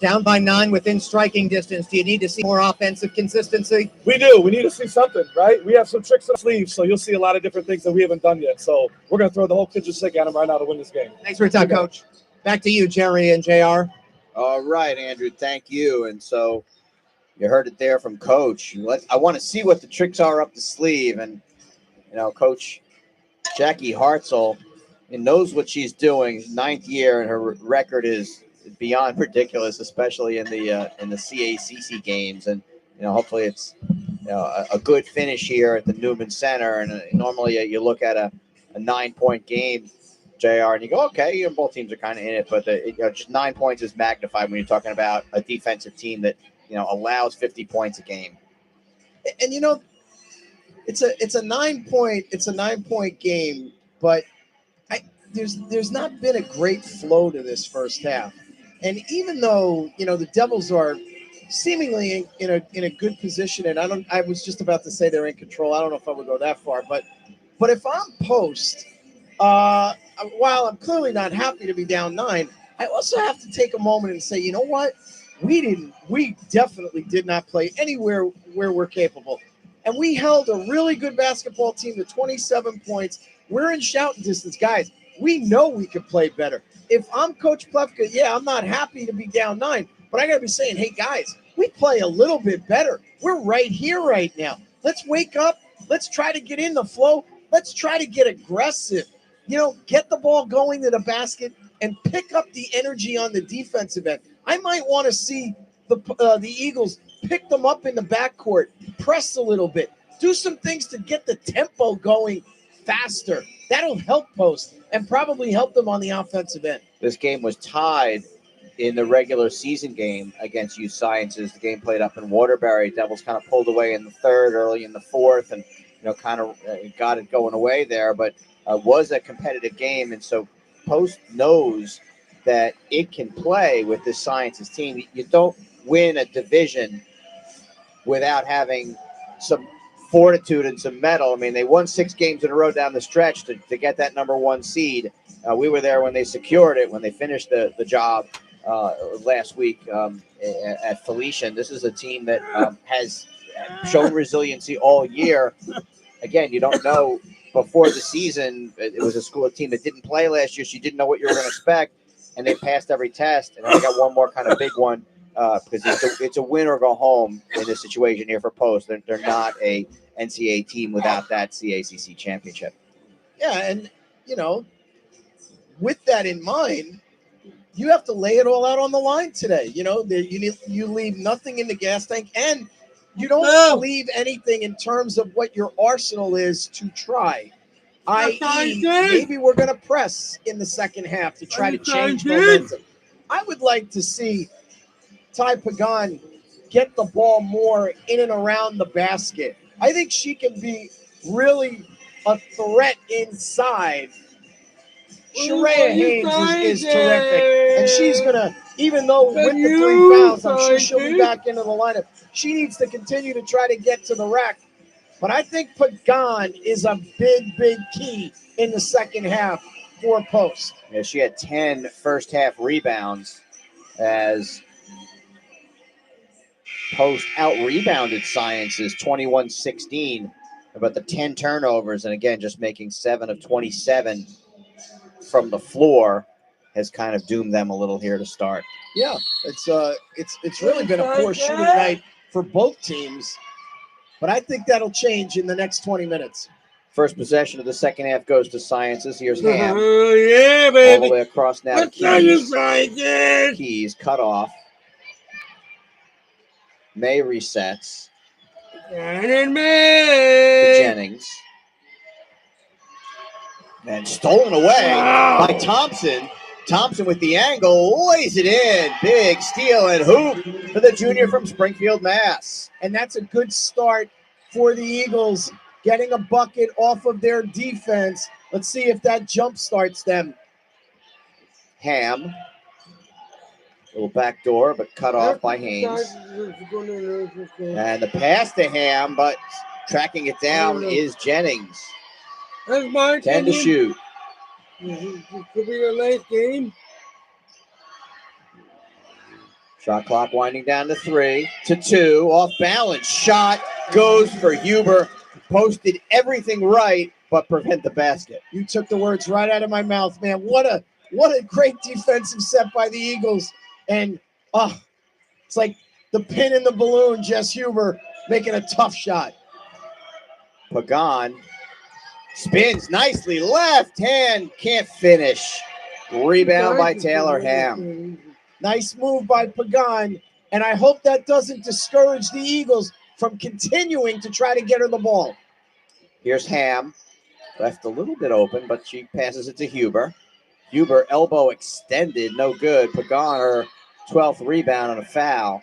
Down by 9 within striking distance. Do you need to see more offensive consistency? We do. We need to see something, right? We have some tricks in our sleeves, so you'll see a lot of different things that we haven't done yet. So we're going to throw the whole kitchen sink at them right now to win this game. Thanks for your time, Coach. Back to you, Jerry and JR. All right, Andrew, thank you. And so you heard it there from Coach. I want to see what the tricks are up the sleeve. And, Coach Jackie Hartzell knows what she's doing. 9th year, and her record is beyond ridiculous, especially in the CACC games. And hopefully it's a good finish here at the Newman Center. And normally you look at a 9-point game, JR, and you go, okay, both teams are kind of in it, but just 9 points is magnified when you're talking about a defensive team that allows 50 points a game. And it's a 9-point game, but there's not been a great flow to this first half. And even though the Devils are seemingly in a good position, and I was just about to say they're in control. I don't know if I would go that far, but if I'm Post, while I'm clearly not happy to be down 9, I also have to take a moment and say, you know what? We definitely did not play anywhere where we're capable. And we held a really good basketball team to 27 points. We're in shouting distance. Guys, we know we could play better. If I'm Coach Plefka, I'm not happy to be down 9, but I got to be saying, hey, guys, we play a little bit better. We're right here right now. Let's wake up. Let's try to get in the flow. Let's try to get aggressive. Get the ball going to the basket and pick up the energy on the defensive end. I might want to see the Eagles pick them up in the backcourt, press a little bit, do some things to get the tempo going faster. That'll help Post and probably help them on the offensive end. This game was tied in the regular season game against USciences. The game played up in Waterbury. Devils kind of pulled away in the 3rd, early in the 4th, and kind of got it going away there. But was a competitive game, and so Post knows that it can play with this Sciences team. You don't win a division without having some fortitude and some mettle. I mean, they won 6 games in a row down the stretch to get that number 1 seed. We were there when they secured it, when they finished the job last week at Felician. This is a team that has shown resiliency all year. Again, you don't know. Before the season, it was a team that didn't play last year, so you didn't know what you were going to expect, and they passed every test. And they got one more kind of big one because it's a win or go home in this situation here for Post. They're not a NCAA team without that CACC championship. Yeah, and with that in mind, you have to lay it all out on the line today. You leave nothing in the gas tank, and you don't leave anything in terms of what your arsenal is to try. I.e., maybe we're going to press in the second half to try to change momentum. I would like to see Ty Pagan get the ball more in and around the basket. I think she can be really a threat inside. Sharia Haynes is terrific, and she's going to, even though with the 3 fouls, I'm sure she'll be back into the lineup. She needs to continue to try to get to the rack. But I think Pagan is a big, big key in the second half for Post. Yeah, she had 10 first-half rebounds as Post out-rebounded Sciences 21-16, about the 10 turnovers, and again, just making 7 of 27 from the floor has kind of doomed them a little here to start. Yeah, it's really been a poor shooting night for both teams, but I think that'll change in the next 20 minutes. First possession of the second half goes to Sciences. Here's Ham. Yeah, baby. All the way across now to Keys. Keys cut off. May resets. And May. Jennings. And stolen away by Thompson. Thompson with the angle, lays it in. Big steal and hoop for the junior from Springfield, Mass. And that's a good start for the Eagles, getting a bucket off of their defense. Let's see if that jump starts them. Ham. Little back door, but cut off by Haynes. And the pass to Ham, but tracking it down is Jennings. That's my 10 to shoot. This could be a late game. Shot clock winding down to 3 to 2. Off balance. Shot goes for Huber. Posted everything right, but prevent the basket. You took the words right out of my mouth, man. What a great defensive set by the Eagles. And it's like the pin in the balloon, Jess Huber making a tough shot. Pagan spins nicely. Left hand can't finish. Rebound by Taylor Ham. Nice move by Pagan. And I hope that doesn't discourage the Eagles from continuing to try to get her the ball. Here's Ham. Left a little bit open, but she passes it to Huber. Huber, elbow extended, no good. Pagan, her 12th rebound on a foul.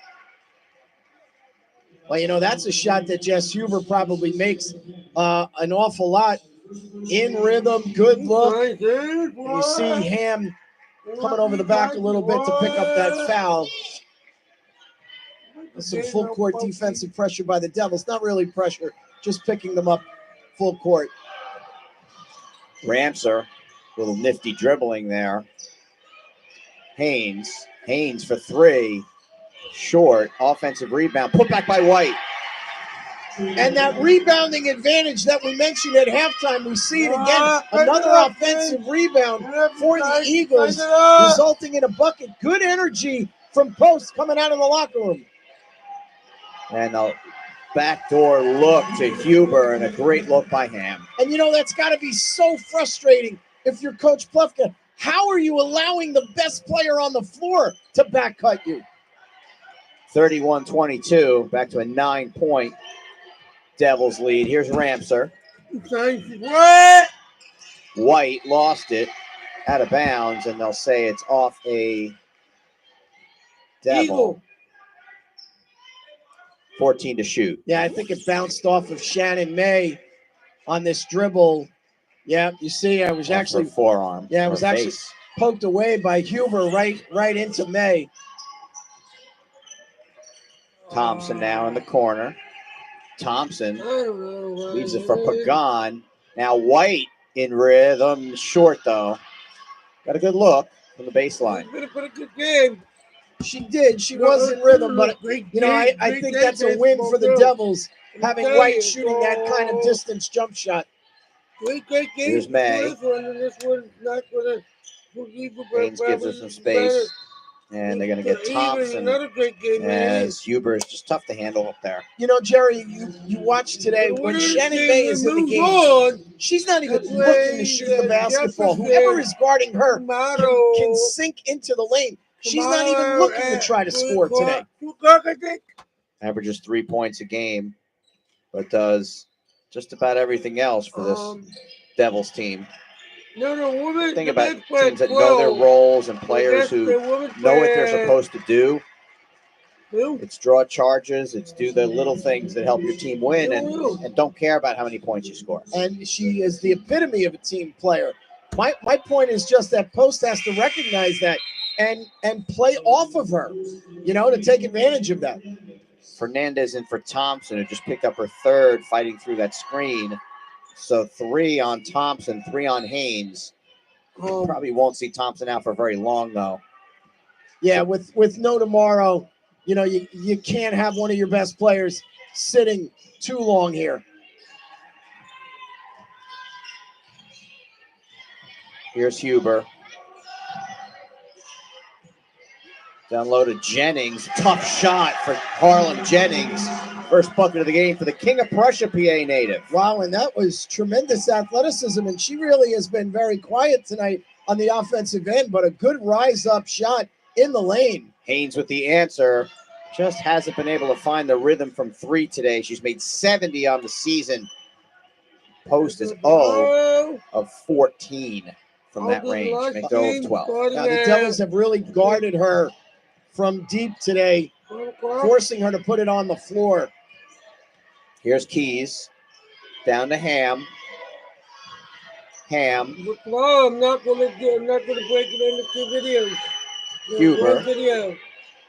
Well, that's a shot that Jess Huber probably makes an awful lot. In rhythm, good look. And you see Ham coming over the back a little bit to pick up that foul. Some full court defensive pressure by the Devils. Not really pressure, just picking them up full court. Ramser, little nifty dribbling there. Haynes for 3. Short, offensive rebound, put back by White. And that rebounding advantage that we mentioned at halftime, we see it again. Another offensive rebound for the Eagles, resulting in a bucket. Good energy from Post coming out of the locker room. And a backdoor look to Huber and a great look by Ham. And that's got to be so frustrating if you're Coach Plufka. How are you allowing the best player on the floor to back cut you? 31-22, back to a 9-point Devils lead. Here's Ramser. White lost it out of bounds, and they'll say it's off a Devil. 14 to shoot. Yeah, I think it bounced off of Shannon May on this dribble. Yeah, you see, I was actually forearm. Yeah, it was actually poked away by Huber right into May. Thompson now in the corner. Thompson leaves it for Pagan. Now White in rhythm, short though. Got a good look from the baseline. Put a good game. She did. She was in rhythm, but I think that's a win for the Devils, having White shooting that kind of distance jump shot. Great game. Here's May. Haynes gives her some space. And they're going to get Thompson Another great game, as Huber is just tough to handle up there. Jerry, you watch today, when Shannon May is in the game, she's not even looking to shoot the basketball. Whoever is guarding her can sink into the lane. She's not even looking to try to score today. Averages 3 points a game, but does just about everything else for this Devils team. Think about teams that know their roles and players who know what they're supposed to do. It's draw charges. It's do the little things that help your team win and don't care about how many points you score. And she is the epitome of a team player. My point is just that Post has to recognize that and play off of her, to take advantage of that. Fernandez in for Thompson, who just picked up her 3rd fighting through that screen. So 3 on Thompson, 3 on Haynes. Probably won't see Thompson out for very long, though. Yeah, with no tomorrow, you can't have one of your best players sitting too long here. Here's Huber. Down low to Jennings. Tough shot for Harlan Jennings. First bucket of the game for the King of Prussia PA native. Wow, and that was tremendous athleticism, and she really has been very quiet tonight on the offensive end, but a good rise-up shot in the lane. Haynes with the answer. Just hasn't been able to find the rhythm from 3 today. She's made 70 on the season. Post is 0 of 14 from that range. Make 0 of 12. Now, the Devils have really guarded her from deep today, forcing her to put it on the floor. Here's Keys. Down to Ham. Ham. No, I'm not gonna break it into 2 videos. Huber.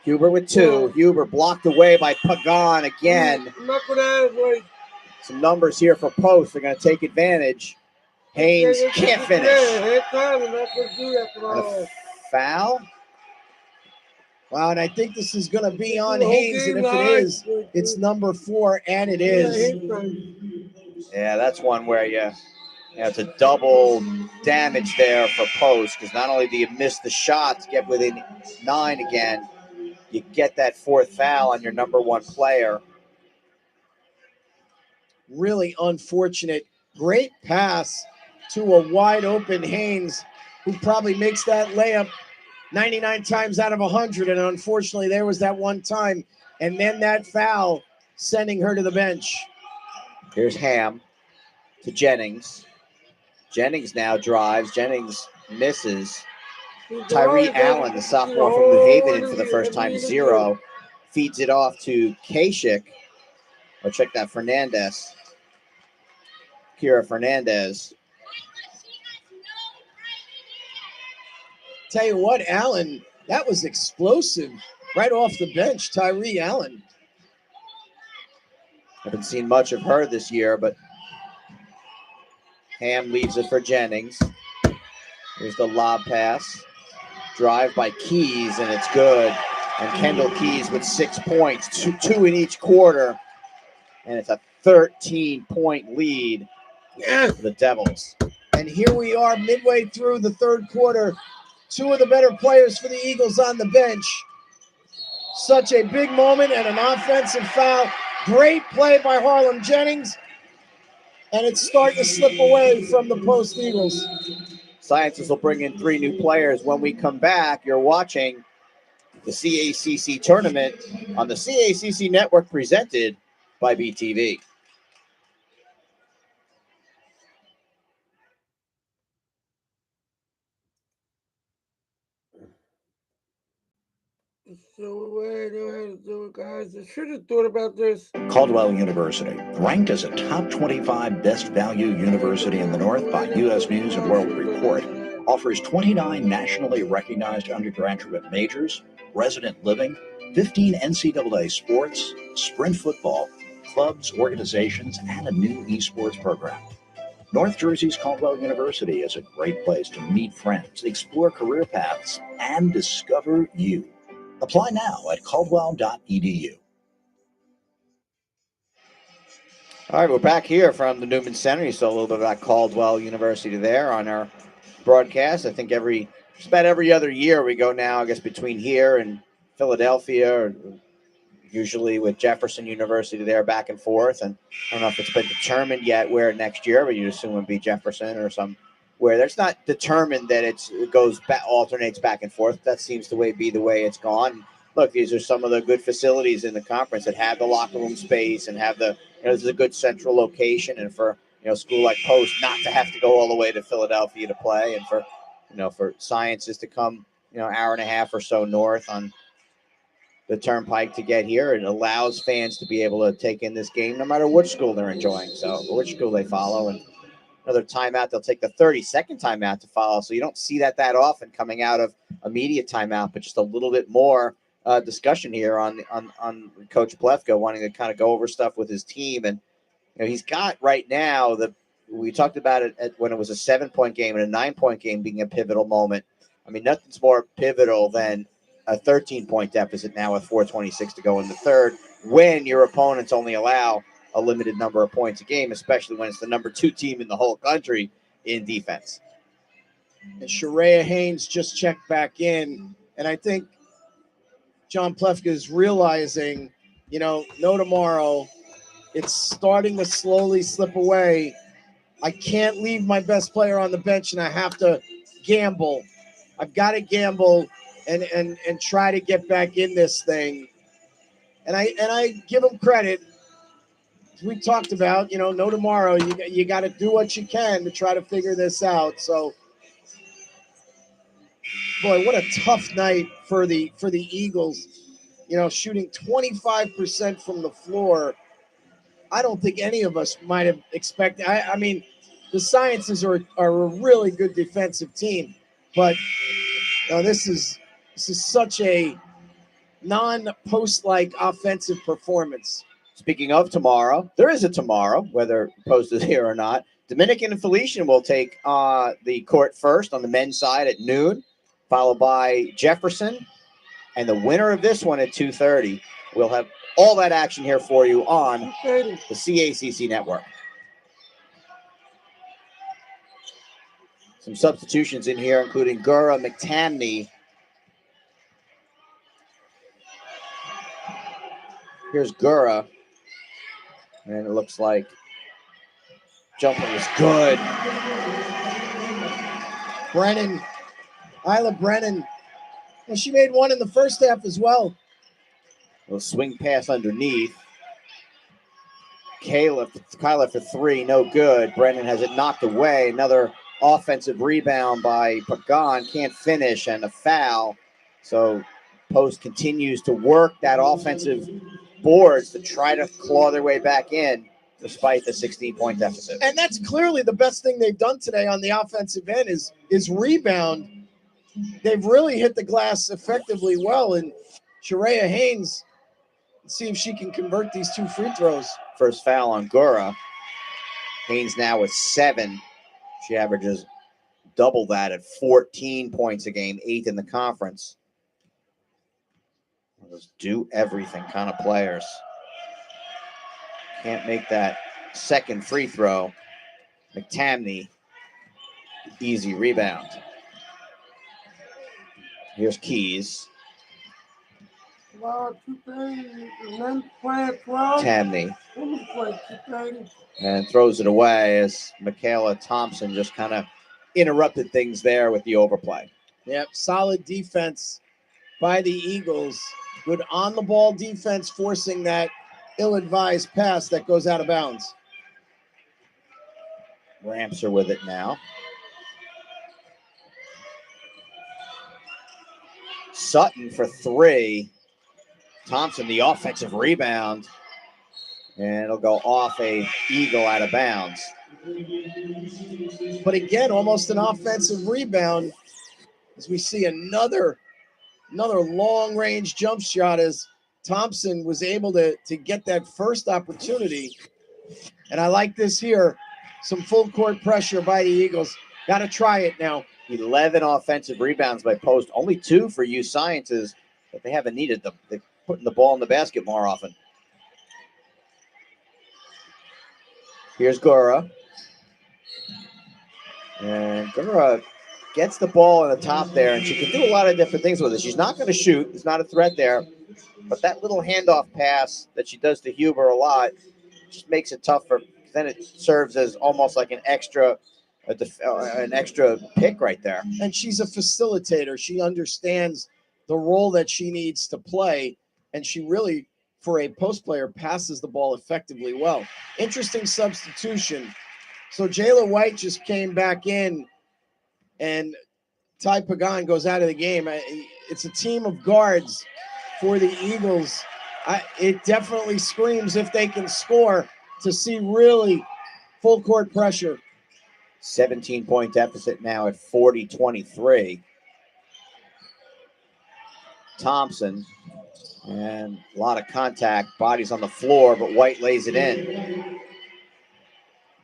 Huber with 2. Huber blocked away by Pagan again. I'm not gonna Some numbers here for Post. They're going to take advantage. Haynes can't finish. I'm not gonna do that And a foul. Wow, and I think this is going to be on The whole Haynes, and game if it live. is, it's number 4, and it Yeah, is. Haynes time. Yeah, that's one where it's a double damage there for Post, because not only do you miss the shot to get within 9 again, you get that 4th foul on your number 1 player. Really unfortunate. Great pass to a wide open Haynes, who probably makes that layup 99 times out of 100. And unfortunately, there was that one time. And then that foul sending her to the bench. Here's Ham to Jennings. Jennings now drives. Jennings misses. Tyree Allen, the sophomore from New Haven, in for the first time, 0. Feeds it off to Kasich. Or check that, Fernandez. Kira Fernandez. Tell you what, Allen, that was explosive right off the bench. Tyree Allen. Haven't seen much of her this year, but Ham leaves it for Jennings. Here's the lob pass. Drive by Keys, and it's good. And Kendall Keys with 6 points, two in each quarter. And it's a 13-point lead for the Devils. And here we are midway through the third quarter. 2 of the better players for the Eagles on the bench. Such a big moment and an offensive foul. Great play by Harlem Jennings. And it's starting to slip away from the Post Eagles. Sciences will bring in 3 new players. When we come back, you're watching the CACC tournament on the CACC network, presented by BTV. So I know how to do it, guys. I should have thought about this. Caldwell University, ranked as a top 25 best value university in the North by U.S. News and World Report, offers 29 nationally recognized undergraduate majors, resident living, 15 NCAA sports, sprint football, clubs, organizations, and a new esports program. North Jersey's Caldwell University is a great place to meet friends, explore career paths, and discover you. Apply now at caldwell.edu. All right, we're back here from the Newman Center. You saw a little bit about Caldwell University there on our broadcast. I think just about every other year we go now, I guess, between here and Philadelphia, or usually with Jefferson University there, back and forth. And I don't know if it's been determined yet where next year, but you assume it would be Jefferson or where that's not determined that it goes back, alternates back and forth. That seems to be the way it's gone. Look, these are some of the good facilities in the conference that have the locker room space and have this is a good central location. And for a school like Post not to have to go all the way to Philadelphia to play, and for Sciences to come hour and a half or so north on the turnpike to get here, it allows fans to be able to take in this game no matter which school they're enjoying, or which school they follow. And another timeout, they'll take the 30-second timeout to follow. So you don't see that often coming out of immediate timeout, but just a little bit more discussion here on Coach Plefko wanting to kind of go over stuff with his team. And he's got right now we talked about it when it was a 7-point game and a 9-point game being a pivotal moment. I mean, nothing's more pivotal than a 13-point deficit now with 4:26 to go in the third, when your opponents only allow a limited number of points a game, especially when it's the number 2 team in the whole country in defense. And Sharia Haynes just checked back in. And I think John Plefka is realizing, no tomorrow. It's starting to slowly slip away. I can't leave my best player on the bench, and I have to gamble. I've got to gamble and try to get back in this thing. And I give him credit. We talked about, no tomorrow. You got to do what you can to try to figure this out. So, boy, what a tough night for the Eagles. Shooting 25% from the floor. I don't think any of us might have expected. I mean, the Sciences are a really good defensive team, but this is such a non-Post-like offensive performance. Speaking of tomorrow, there is a tomorrow, whether Post is here or not. Dominican and Felician will take the court first on the men's side at noon, followed by Jefferson And the winner of this one at 2:30, we'll have all that action here for you on the CACC network. Some substitutions in here, including Gura McTamney. Here's Gura. And it looks like jumper is good. Brennan, Isla Brennan. And she made one in the first half as well. Little swing pass underneath. Kyla for three, no good. Brennan has it knocked away. Another offensive rebound by Pagan. Can't finish, and a foul. So Post continues to work that offensive boards to try to claw their way back in despite the 16-point deficit. And that's clearly the best thing they've done today on the offensive end is rebound. They've really hit the glass effectively well. And Sharia Haynes, let's see if she can convert these 2 free throws. First foul on Gura. Haynes now with 7. She averages double that at 14 points a game, 8th in the conference. Those do everything kind of players. Can't make that second free throw. McTamney, easy rebound. Here's Keys. Tamney. And throws it away as Michaela Thompson just kind of interrupted things there with the overplay. Yep, solid defense by the Eagles. Good on-the-ball defense, forcing that ill-advised pass that goes out of bounds. Ramps are with it now. Sutton for 3. Thompson, the offensive rebound. And it'll go off a Eagle out of bounds. But again, almost an offensive rebound as we see another long-range jump shot as Thompson was able to get that first opportunity. And I like this here. Some full court pressure by the Eagles. Got to try it now. 11 offensive rebounds by Post. Only 2 for USciences, but they haven't needed them. They're putting the ball in the basket more often. Here's Gura. And Gura gets the ball in the top there, and she can do a lot of different things with it. She's not going to shoot. It's not a threat there. But that little handoff pass that she does to Huber a lot just makes it tough for. Then it serves as almost like an extra pick right there. And she's a facilitator. She understands the role that she needs to play, and she really, for a post player, passes the ball effectively well. Interesting substitution. So Jayla White just came back in, and Ty Pagan goes out of the game. It's a team of guards for the Eagles. It definitely screams, if they can score, to see really full court pressure. 17-point deficit now at 40-23. Thompson, and a lot of contact, bodies on the floor, but White lays it in.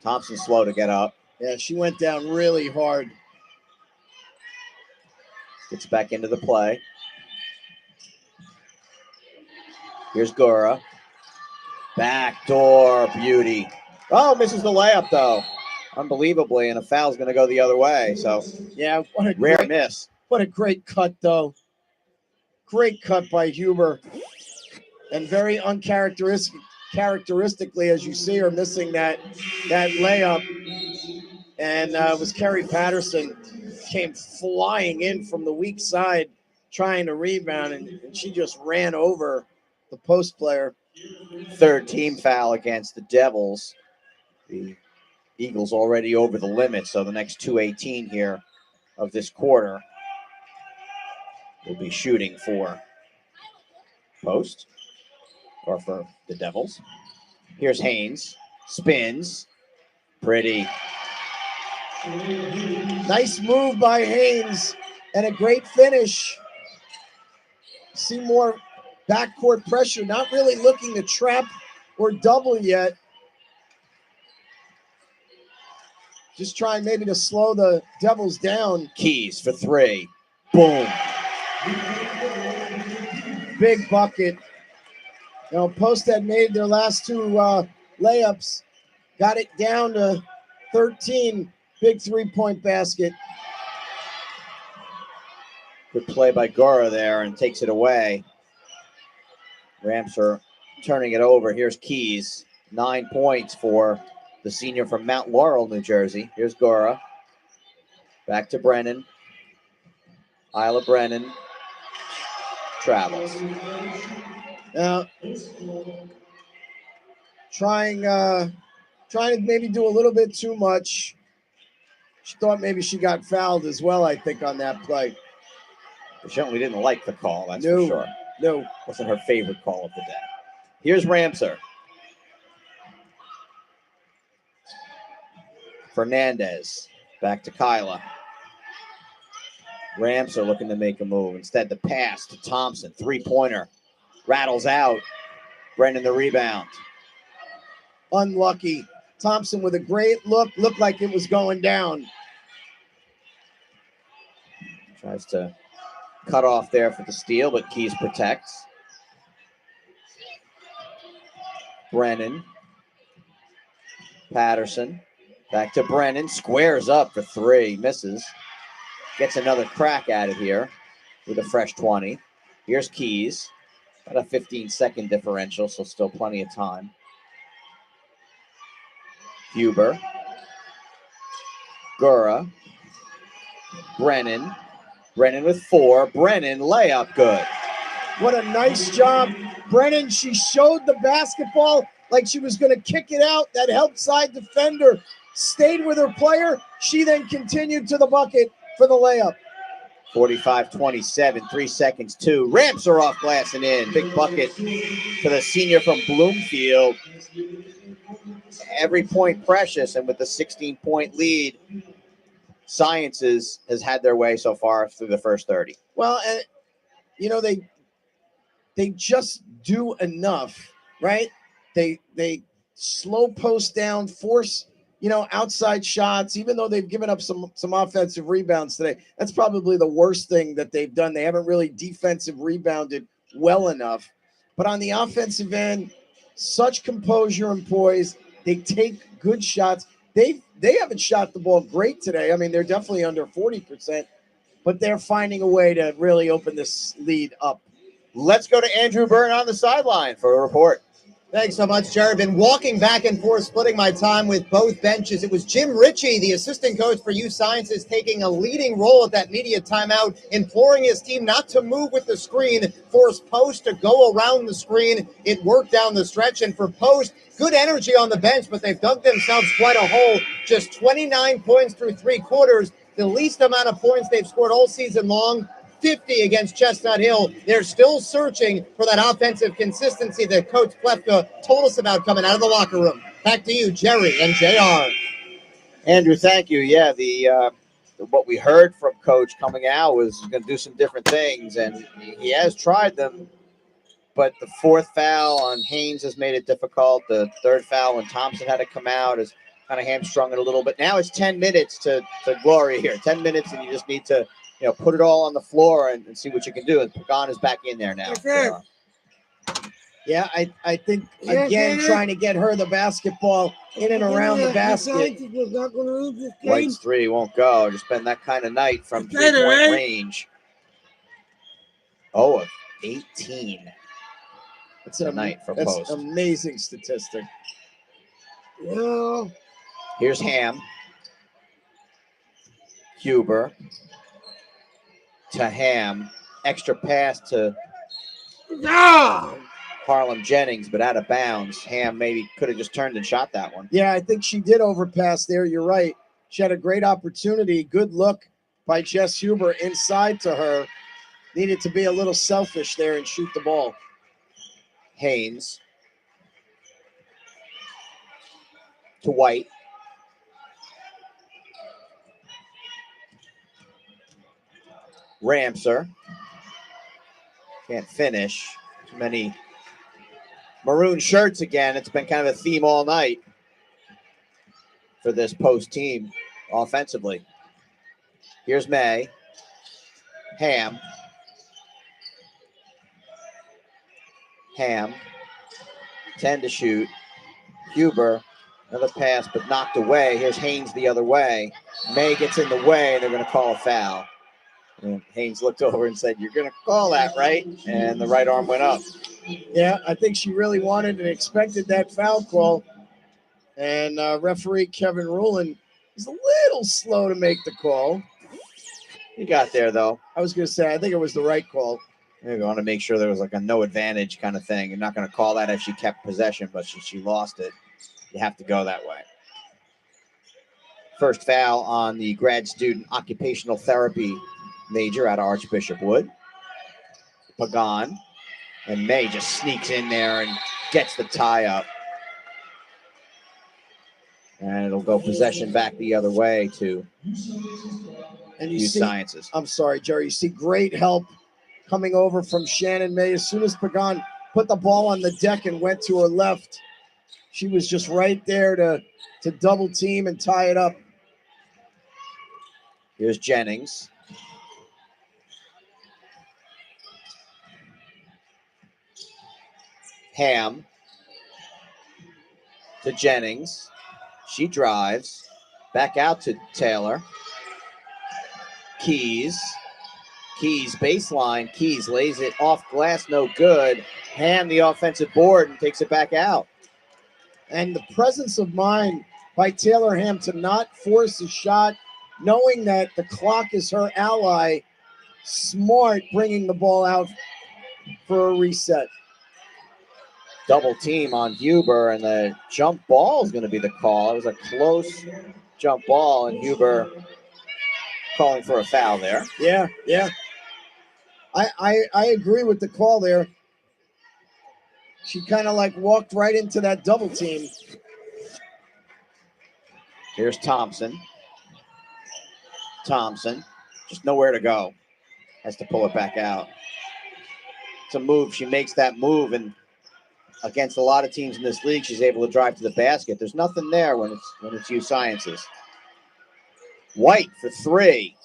Thompson slow to get up. Yeah, she went down really hard. Gets back into the play. Here's Gura. Backdoor beauty. Oh, misses the layup, though. Unbelievably, and a foul's going to go the other way. So, yeah, what a rare miss. What a great cut, though. Great cut by Huber. And very uncharacteristically, as you see her missing that layup. And it was Kerry Patterson came flying in from the weak side trying to rebound, and she just ran over the post player. Third team foul against the Devils. The Eagles already over the limit, so the next 2:18 here of this quarter will be shooting for Post or for the Devils. Here's Haynes. Spins. Pretty. Nice move by Haynes and a great finish. See more backcourt pressure, not really looking to trap or double yet. Just trying maybe to slow the Devils down. Keys for 3. Boom. big bucket. You know, Post had made their last two layups, got it down to 13. Big 3-point basket. Good play by Gora there and takes it away. Rams are turning it over. Here's Keys. 9 points for the senior from Mount Laurel, New Jersey. Here's Gora. Back to Brennan. Isla Brennan travels. Trying to maybe do a little bit too much. She thought maybe she got fouled as well, I think, on that play. She certainly didn't like the call, that's for sure. No. Wasn't her favorite call of the day. Here's Ramser. Fernandez. Back to Kyla. Ramser looking to make a move. Instead, the pass to Thompson. 3-pointer. Rattles out. Brennan the rebound. Unlucky. Thompson with a great look. Looked like it was going down. Tries to cut off there for the steal, but Keys protects. Brennan. Patterson. Back to Brennan. Squares up for 3. Misses. Gets another crack at it here with a fresh 20. Here's Keys. Got a 15-second differential, so still plenty of time. Huber. Gura. Brennan. Brennan with 4. Brennan, layup good. What a nice job. Brennan, she showed the basketball like she was going to kick it out. That help side defender stayed with her player. She then continued to the bucket for the layup. 45-27, 3 seconds, 2. Ramps are off glass and in. Big bucket to the senior from Bloomfield. Every point precious, and with the 16-point lead, Sciences has had their way so far through the first 30. Well, and you know, they just do enough, right? They slow post down, force, you know, outside shots, even though they've given up some offensive rebounds today. That's probably the worst thing that they've done. They haven't really defensive rebounded well enough. But on the offensive end, such composure and poise. They take good shots. They haven't shot the ball great today. I mean, they're definitely under 40%, but they're finding a way to really open this lead up. Let's go to Andrew Byrne on the sideline for a report. Thanks so much, Jared. Been walking back and forth, splitting my time with both benches. It was Jim Ritchie, the assistant coach for USciences, taking a leading role at that media timeout, imploring his team not to move with the screen, force Post to go around the screen. It worked down the stretch, and for Post, good energy on the bench, but they've dug themselves quite a hole. Just 29 points through 3 quarters, the least amount of points they've scored all season long. 50 against Chestnut Hill. They're still searching for that offensive consistency that Coach Plefka told us about coming out of the locker room. Back to you, Jerry and JR. Andrew, thank you. Yeah, what we heard from Coach coming out was going to do some different things, and he has tried them. But the 4th foul on Haynes has made it difficult. The 3rd foul when Thompson had to come out has kind of hamstrung it a little bit. Now it's 10 minutes to glory here. 10 minutes, and you just need to put it all on the floor and see what you can do. And Pagan is back in there now. Yeah, I think, again, trying to get her the basketball in and around the basket. White's 3 won't go. Just been that kind of night from 3-point range. Oh, 18. That's a night for Post. That's an amazing statistic. Yeah. Here's Ham. Huber. To Ham. Extra pass to Harlem Jennings, but out of bounds. Ham maybe could have just turned and shot that one. Yeah, I think she did overpass there. You're right. She had a great opportunity. Good look by Jess Huber inside to her. Needed to be a little selfish there and shoot the ball. Haynes. To White. Ramser. Can't finish. Too many maroon shirts again. It's been kind of a theme all night for this Post team offensively. Here's May. Ham. Ham, 10 to shoot. Huber, another pass, but knocked away. Here's Haynes the other way. May gets in the way, and they're going to call a foul. And Haynes looked over and said, "You're going to call that, right?" And the right arm went up. Yeah, I think she really wanted and expected that foul call. And referee Kevin Rowland is a little slow to make the call. He got there, though. I was going to say, I think it was the right call. They want to make sure there was like a no advantage kind of thing. You're not going to call that if she kept possession, but she lost it. You have to go that way. First foul on the grad student occupational therapy major out of Archbishop Wood. Pagan. And May just sneaks in there and gets the tie up. And it'll go possession back the other way to And you see, USciences. I'm sorry, Jerry. You see great help coming over from Shannon May. As soon as Pagan put the ball on the deck and went to her left, she was just right there to double team and tie it up. Here's Jennings. Ham to Jennings. She drives. Back out to Taylor. Keys baseline. Keys lays it off glass, no good. Ham the offensive board and takes it back out. And the presence of mind by Taylor Ham to not force a shot, knowing that the clock is her ally, smart bringing the ball out for a reset. Double team on Huber, and the jump ball is going to be the call. It was a close jump ball, and Huber calling for a foul there. Yeah. I agree with the call there. She kind of like walked right into that double team. Here's Thompson. Just nowhere to go. Has to pull it back out. It's a move. She makes that move, and against a lot of teams in this league, she's able to drive to the basket. There's nothing there when it's USciences. White for three.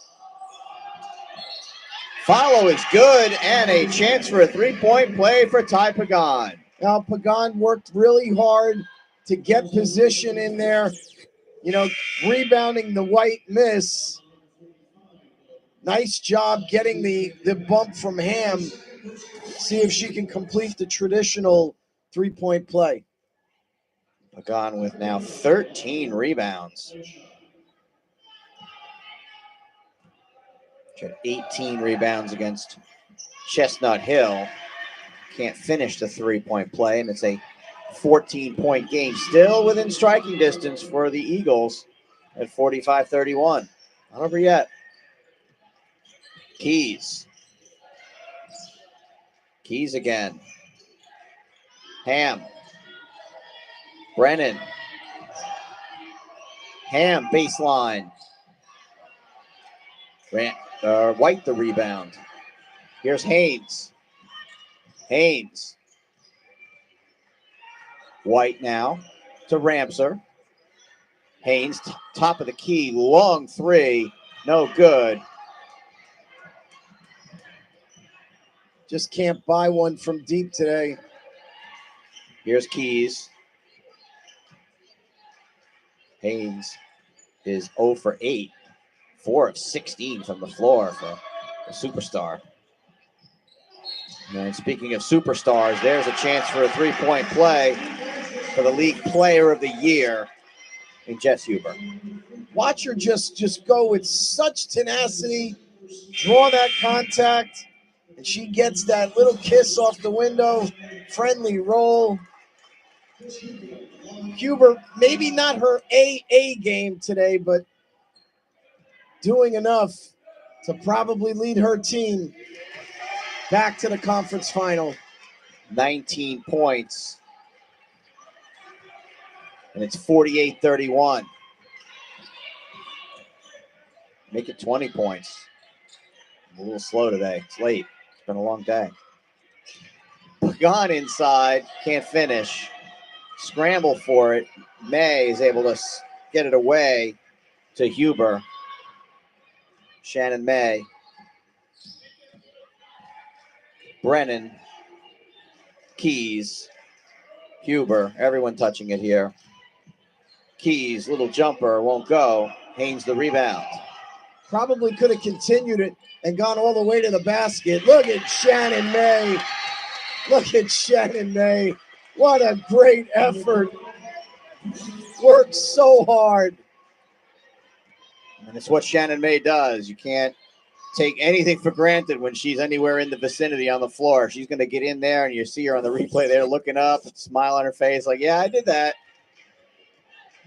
Follow is good, and a chance for a three-point play for Ty Pagan. Now, Pagan worked really hard to get position in there, rebounding the White miss. Nice job getting the bump from Ham. See if she can complete the traditional three-point play. Pagan with now 13 rebounds. She had 18 rebounds against Chestnut Hill. Can't finish the three-point play, and it's a 14-point game. Still within striking distance for the Eagles at 45-31. Not over yet. Keys again. Ham. Brennan. Ham baseline. White the rebound. Here's Haynes. White now to Ramser. Haynes, top of the key, long three, no good. Just can't buy one from deep today. Here's Keys. Haynes is 0 for 8, 4 of 16 from the floor for a superstar. And speaking of superstars, there's a chance for a three-point play for the league player of the year in Jess Huber. Watch her just go with such tenacity, draw that contact, and she gets that little kiss off the window, friendly roll. Huber, maybe not her A game today, but doing enough to probably lead her team back to the conference final. 19 points. And it's 48-31. Make it 20 points. I'm a little slow today. It's late. It's been a long day. Pagan inside. Can't finish. Scramble for it. May is able to get it away to Huber. Shannon May. Brennan. Keys, Huber, everyone touching it here. Keys, little jumper, won't go. Haynes the rebound. Probably could have continued it and gone all the way to the basket. Look at Shannon May. Look at Shannon May. What a great effort. Worked so hard. And it's what Shannon May does. You can't take anything for granted when she's anywhere in the vicinity on the floor. She's going to get in there, and you see her on the replay there looking up, smile on her face like, yeah, I did that.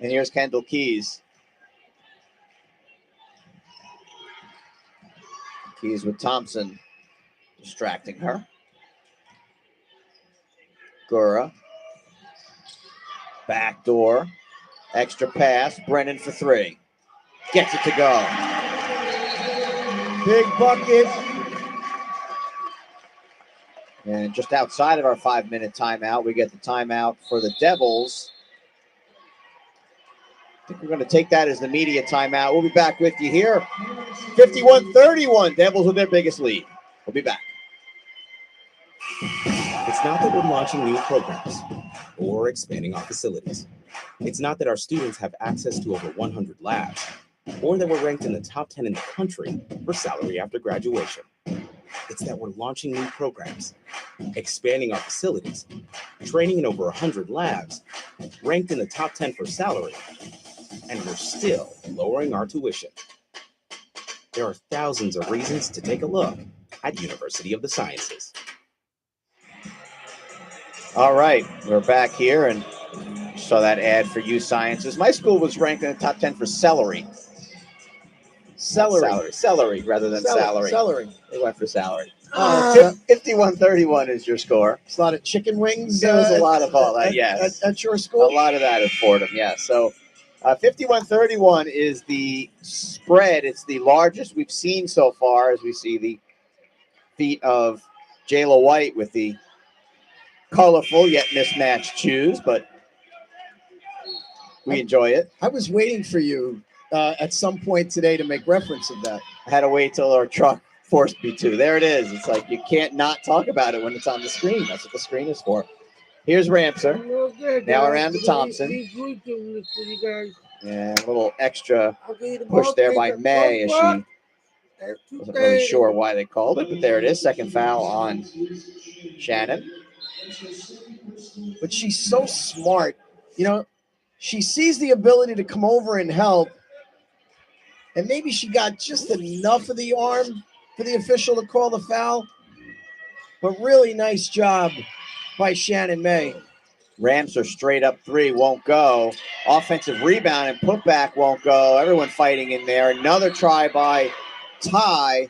And here's Kendall Keys. Keys with Thompson distracting her. Gura. Backdoor. Extra pass. Brennan for three. Gets it to go. Big bucket. And just outside of our 5-minute timeout, we get the timeout for the Devils. I think we're going to take that as the media timeout. We'll be back with you here. 51-31, Devils with their biggest lead. We'll be back. It's not that we're launching new programs or expanding our facilities. It's not that our students have access to over 100 labs or that we're ranked in the top 10 in the country for salary after graduation. It's that we're launching new programs, expanding our facilities, training in over 100 labs, ranked in the top 10 for salary, and we're still lowering our tuition. There are thousands of reasons to take a look at University of the Sciences. All right, we're back here and saw that ad for USciences. My school was ranked in the top 10 for celery. Celery rather than salary. Celery. They went for salary. 51-31 is your score. It's a lot of chicken wings. There was a lot of all that, yes. At your school? A lot of that at Fordham, yes. So 51-31 is the spread. It's the largest we've seen so far as we see the feet of Jayla White with the colorful yet mismatched shoes, but we enjoy it. I was waiting for you at some point today to make reference of that. I had to wait till our truck forced me to. There it is. It's like you can't not talk about it when it's on the screen. That's what the screen is for. Here's Ramser. Now around to Thompson. And a little extra push there by May as she wasn't really sure why they called it, but there it is. Second foul on Shannon. But she's so smart. You know, she sees the ability to come over and help. And maybe she got just enough of the arm for the official to call the foul. But really nice job by Shannon May. Ramser straight up three won't go. Offensive rebound and putback won't go. Everyone fighting in there. Another try by Ty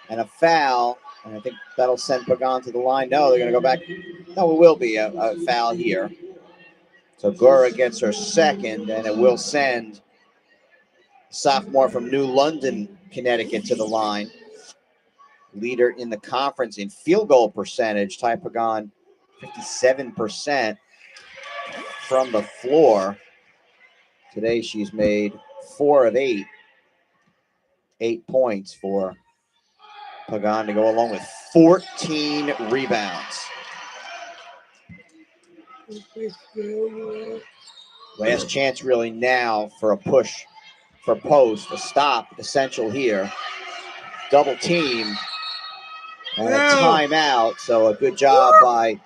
and a foul. And I think that'll send Pagan to the line. No, they're going to go back. No, it will be a foul here. So Gura gets her second, and it will send sophomore from New London, Connecticut to the line. Leader in the conference in field goal percentage. Ty Pagan, 57% from the floor. Today she's made 4 of 8. 8 points for Pagan to go along with 14 rebounds. Last chance really now for a push for post, a stop, essential here. Double team and a timeout. So a good job by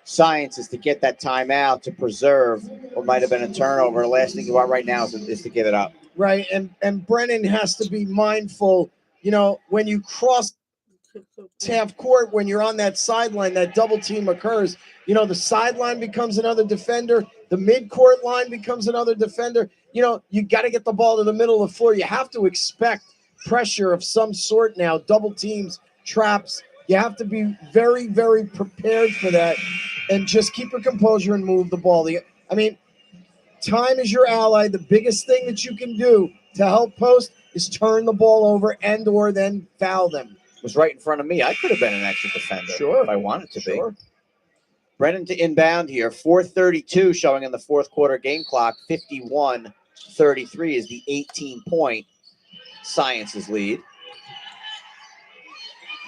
Sciences to get that timeout to preserve what might have been a turnover. The last thing you want right now is to give it up. Right, and Brennan has to be mindful, you know, when you cross half court, when you're on that sideline, that double team occurs. You know, the sideline becomes another defender. The mid-court line becomes another defender. You know, you got to get the ball to the middle of the floor. You have to expect pressure of some sort now, double teams, traps. You have to be very, very prepared for that and just keep your composure and move the ball. I mean, time is your ally. The biggest thing that you can do to help post is turn the ball over and or then foul them. It was right in front of me. I could have been an extra defender if I wanted to be. Brennan to inbound here. 4:32 showing in the fourth quarter game clock. 51-33 is the 18-point Sciences lead.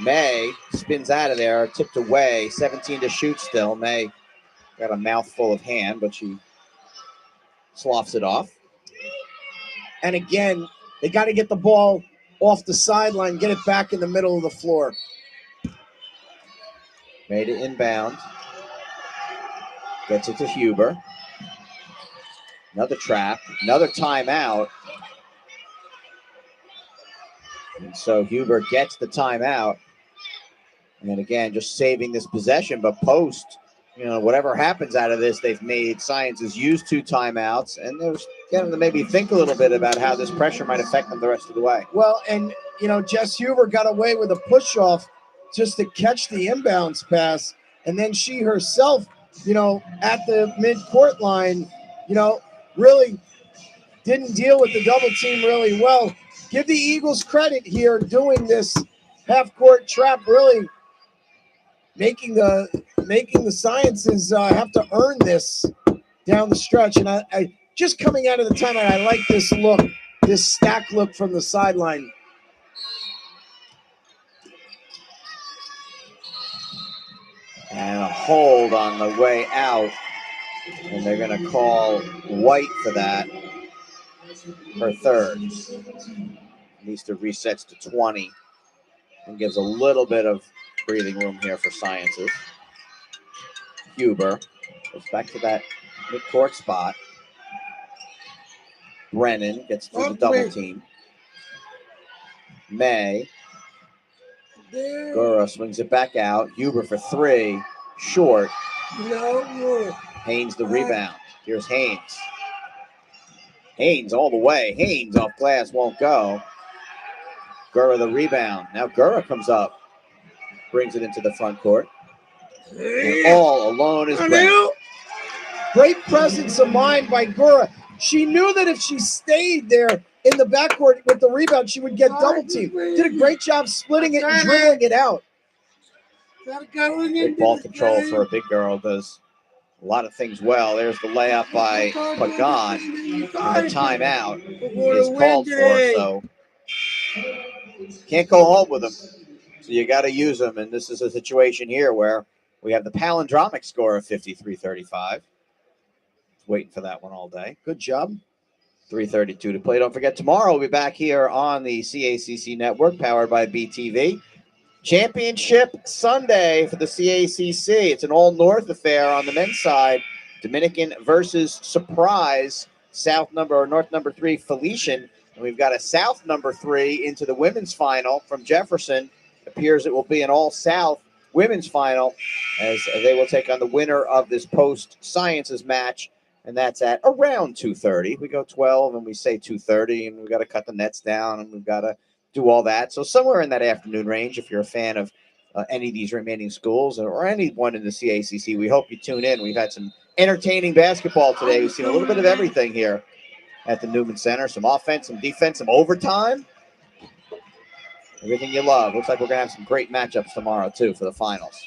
May spins out of there, tipped away, 17 to shoot still. May got a mouthful of hand, but she sloughs it off. And again, they got to get the ball off the sideline, get it back in the middle of the floor. Made it inbound. Gets it to Huber. Another trap, another timeout. And so Huber gets the timeout. And again, just saving this possession, but post, whatever happens out of this, they've made Sciences use 2 timeouts, and they're getting them to maybe think a little bit about how this pressure might affect them the rest of the way. Well, and, Jess Huber got away with a push-off just to catch the inbounds pass, and then she herself, at the mid-court line, really didn't deal with the double team really well. Give the Eagles credit here doing this half-court trap, really making the Sciences have to earn this down the stretch. And I just coming out of the timeout, I like this look, this stack look from the sideline. And a hold on the way out. And they're going to call White for that. Her third. At least it resets to 20 and gives a little bit of breathing room here for Sciences. Huber goes back to that mid-court spot. Brennan gets through the double team. May. Gura swings it back out. Huber for 3. Short. No. Haynes the rebound. Here's Haynes. Haynes all the way. Haynes off glass, won't go. Gura the rebound. Now Gura comes up. Brings it into the front court. And all alone is Brennan. Great presence of mind by Gura. She knew that if she stayed there in the backcourt with the rebound, she would get double teamed. Did a great job splitting it and dribbling it out. Big ball control for a big girl. Does a lot of things well. There's the layup by Pagan. And the timeout is called for, so can't go home with them. So you got to use them, and this is a situation here where we have the palindromic score of 53-35. Waiting for that one all day. Good job. 3:32 to play. Don't forget, tomorrow we'll be back here on the CACC Network, powered by BTV. Championship Sunday for the CACC. It's an all-North affair on the men's side. Dominican versus Surprise. North number 3, Felician. And we've got a South number 3 into the women's final from Jefferson. Appears it will be an all-South women's final as they will take on the winner of this post-Sciences match. And that's at around 2:30. We go 12 and we say 2:30, and we've got to cut the nets down and we've got to do all that. So somewhere in that afternoon range, if you're a fan of any of these remaining schools or anyone in the CACC, we hope you tune in. We've had some entertaining basketball today. We've seen a little bit of everything here at the Newman Center. Some offense, some defense, some overtime. Everything you love. Looks like we're going to have some great matchups tomorrow, too, for the finals.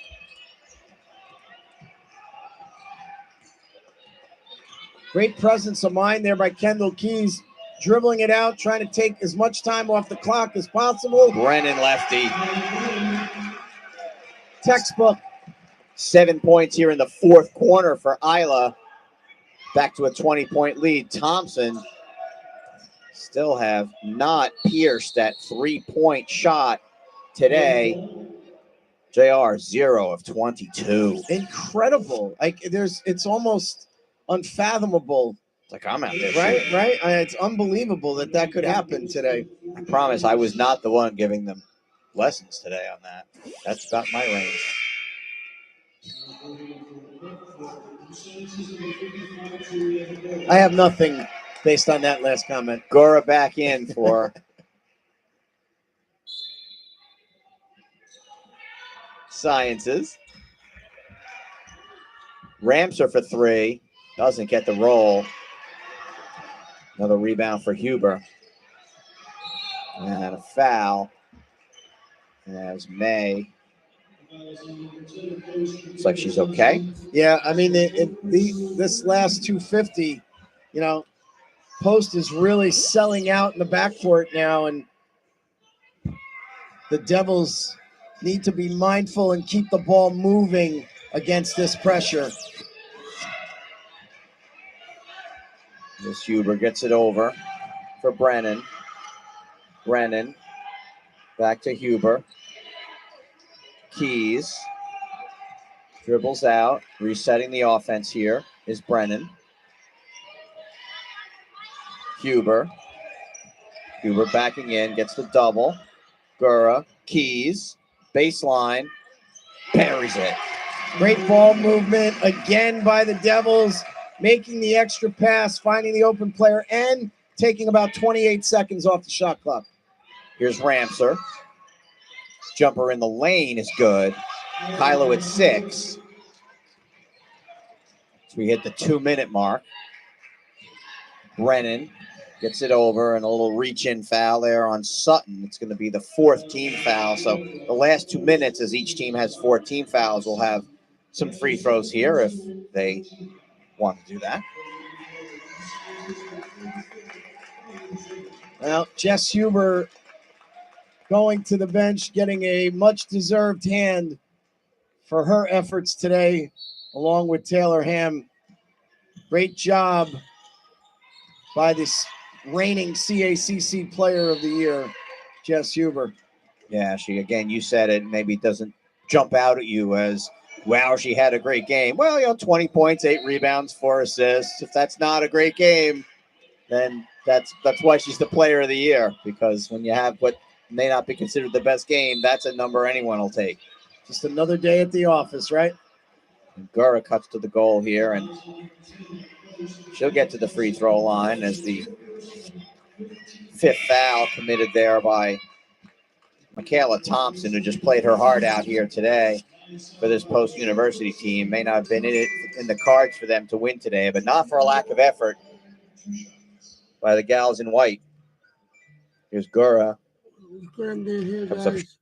Great presence of mind there by Kendall Keys, dribbling it out, trying to take as much time off the clock as possible. Brennan lefty. Textbook. 7 points here in the fourth quarter for Isla. Back to a 20-point lead. Thompson still have not pierced that 3-point shot today. JR 0 of 22. Incredible. It's almost unfathomable. It's like I'm out there. Right? It's unbelievable that could happen today. I promise I was not the one giving them lessons today on that. That's about my range. I have nothing based on that last comment. Gora back in for Sciences. Ramser for 3. Doesn't get the roll. Another rebound for Huber. And a foul. As May. Looks like she's okay. Yeah, I mean, this last 250, Post is really selling out in the backcourt now, and the Devils, need to be mindful and keep the ball moving against this pressure. Miss Huber gets it over for Brennan. Brennan back to Huber. Keys dribbles out, resetting the offense here is Brennan. Huber backing in, gets the double. Gura, Keys, baseline, buries it. Great ball movement again by the Devils, making the extra pass, finding the open player, and taking about 28 seconds off the shot clock. Here's Ramser. Jumper in the lane is good. Kylo at 6. So we hit the 2-minute mark. Brennan gets it over, and a little reach-in foul there on Sutton. It's going to be the 4th team foul. So the last 2 minutes, as each team has 4 team fouls, we'll have some free throws here if they want to do that. Well, Jess Huber going to the bench, getting a much-deserved hand for her efforts today, along with Taylor Ham. Great job by this reigning CACC Player of the Year, Jess Huber. Yeah, she, again, you said it, maybe it doesn't jump out at you as, wow, she had a great game. Well, 20 points, 8 rebounds, 4 assists. If that's not a great game, then that's why she's the Player of the Year, because when you have what may not be considered the best game, that's a number anyone will take. Just another day at the office, right? And Gura cuts to the goal here, and she'll get to the free throw line as the 5th foul committed there by Michaela Thompson, who just played her heart out here today for this post-university team. May not have been in the cards for them to win today, but not for a lack of effort by the gals in white. Here's Gura. Here, Comes up. guys.